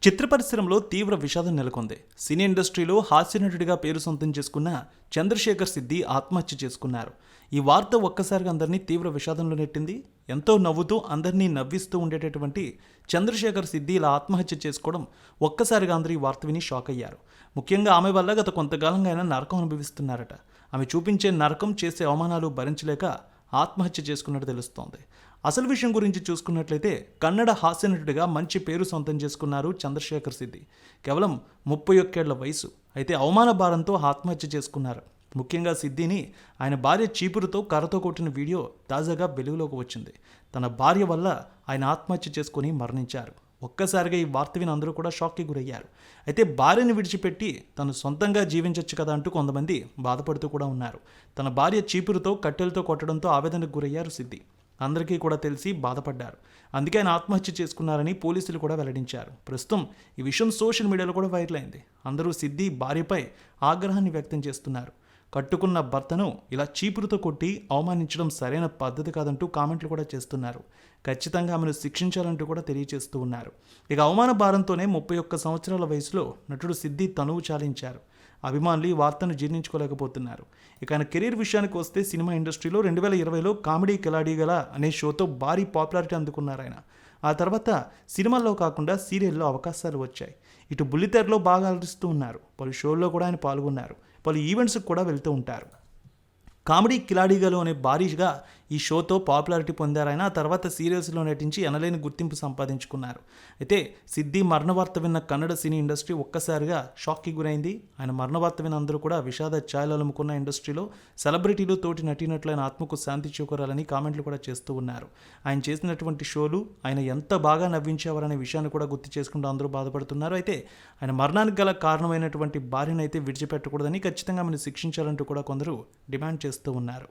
చిత్ర పరిశ్రమలో తీవ్ర విషాదం నెలకొంది. సినీ ఇండస్ట్రీలో హాస్యనటుడిగా పేరు సొంతం చేసుకున్న చంద్రశేఖర్ సిద్ది ఆత్మహత్య చేసుకున్నారు. ఈ వార్త ఒక్కసారిగా అందరినీ తీవ్ర విషాదంలో నెట్టింది. ఎంతో నవ్వుతూ అందరినీ నవ్విస్తూ ఉండేటటువంటి చంద్రశేఖర్ సిద్ది ఇలా ఆత్మహత్య చేసుకోవడం ఒక్కసారిగా అందరూ ఈ వార్త విని షాక్ అయ్యారు. ముఖ్యంగా ఆమె వల్ల గత కొంతకాలంగా ఆయన నరకం అనుభవిస్తున్నారట. ఆమె చూపించే నరకం, చేసే అవమానాలు భరించలేక ఆత్మహత్య చేసుకున్నట్టు తెలుస్తోంది. అసలు విషయం గురించి చూసుకున్నట్లయితే కన్నడ హాస్యనటుడిగా మంచి పేరు సొంతం చేసుకున్నారు చంద్రశేఖర్ సిద్ది. కేవలం 31 ఏళ్ల వయసు. అయితే అవమాన భారంతో ఆత్మహత్య చేసుకున్నారు. ముఖ్యంగా సిద్దిని ఆయన భార్య చీపురుతో కర్రతో కొట్టిన వీడియో తాజాగా వెలుగులోకి వచ్చింది. తన భార్య వల్ల ఆయన ఆత్మహత్య చేసుకుని మరణించారు. ఒక్కసారిగా ఈ వార్త విని అందరూ కూడా షాక్కి గురయ్యారు. అయితే భార్యని విడిచిపెట్టి తను సొంతంగా జీవించవచ్చు కదా అంటూ కొంతమంది బాధపడుతూ కూడా ఉన్నారు. తన భార్య చీపురుతో కట్టెలతో కొట్టడంతో ఆవేదనకు గురయ్యారు సిద్ది. అందరికీ కూడా తెలిసి బాధపడ్డారు. అందుకే ఆయన ఆత్మహత్య చేసుకున్నారని పోలీసులు కూడా వెల్లడించారు. ప్రస్తుతం ఈ విషయం సోషల్ మీడియాలో కూడా వైరల్ అయింది. అందరూ సిద్ది భార్యపై ఆగ్రహాన్ని వ్యక్తం చేస్తున్నారు. కట్టుకున్న భర్తను ఇలా చీపురుతో కొట్టి అవమానించడం సరైన పద్ధతి కాదంటూ కామెంట్లు కూడా చేస్తున్నారు. ఖచ్చితంగా ఆమెను శిక్షించాలంటూ కూడా తెలియజేస్తూ ఉన్నారు. ఇక అవమాన భారంతోనే 31 సంవత్సరాల వయసులో నటుడు సిద్ది తనువు చాలించారు. అభిమానులు ఈ వార్తను జీర్ణించుకోలేకపోతున్నారు. ఇక ఆయన కెరీర్ విషయానికి వస్తే సినిమా ఇండస్ట్రీలో 2020లో కామెడీ కిలాడీగల అనే షోతో భారీ పాపులారిటీ అందుకున్నారు ఆయన. ఆ తర్వాత సినిమాల్లో కాకుండా సీరియల్లో అవకాశాలు వచ్చాయి. ఇటు బుల్లితెరలో బాగా అలరిస్తూ ఉన్నారు. పలు షోల్లో కూడా ఆయన పాల్గొన్నారు. పలు ఈవెంట్స్కి కూడా వెళ్తూ ఉంటారు. కామెడీ కిలాడీగలు అనే భారీగా ఈ షోతో పాపులారిటీ పొందారు ఆయన. ఆ తర్వాత సీరియల్స్లో నటించి ఎనలేని గుర్తింపు సంపాదించుకున్నారు. అయితే సిద్ది మరణ వార్త విన్న కన్నడ సినీ ఇండస్ట్రీ ఒక్కసారిగా షాక్కి గురైంది. ఆయన మరణ వార్త విన్న అందరూ కూడా విషాద ఛాయలు అలుముకున్న ఇండస్ట్రీలో సెలబ్రిటీలు, తోటి నటీనటులైన ఆత్మకు శాంతి చేకూరాలని కామెంట్లు కూడా చేస్తూ ఉన్నారు. ఆయన చేసినటువంటి షోలు ఆయన ఎంత బాగా నవ్వించేవారనే విషయాన్ని కూడా గుర్తు చేసుకుంటూ అందరూ బాధపడుతున్నారు. అయితే ఆయన మరణానికి గల కారణమైనటువంటి భార్యను అయితే విడిచిపెట్టకూడదని, ఖచ్చితంగా ఆమెను శిక్షించాలంటూ కూడా కొందరు డిమాండ్ చేస్తూ ఉన్నారు.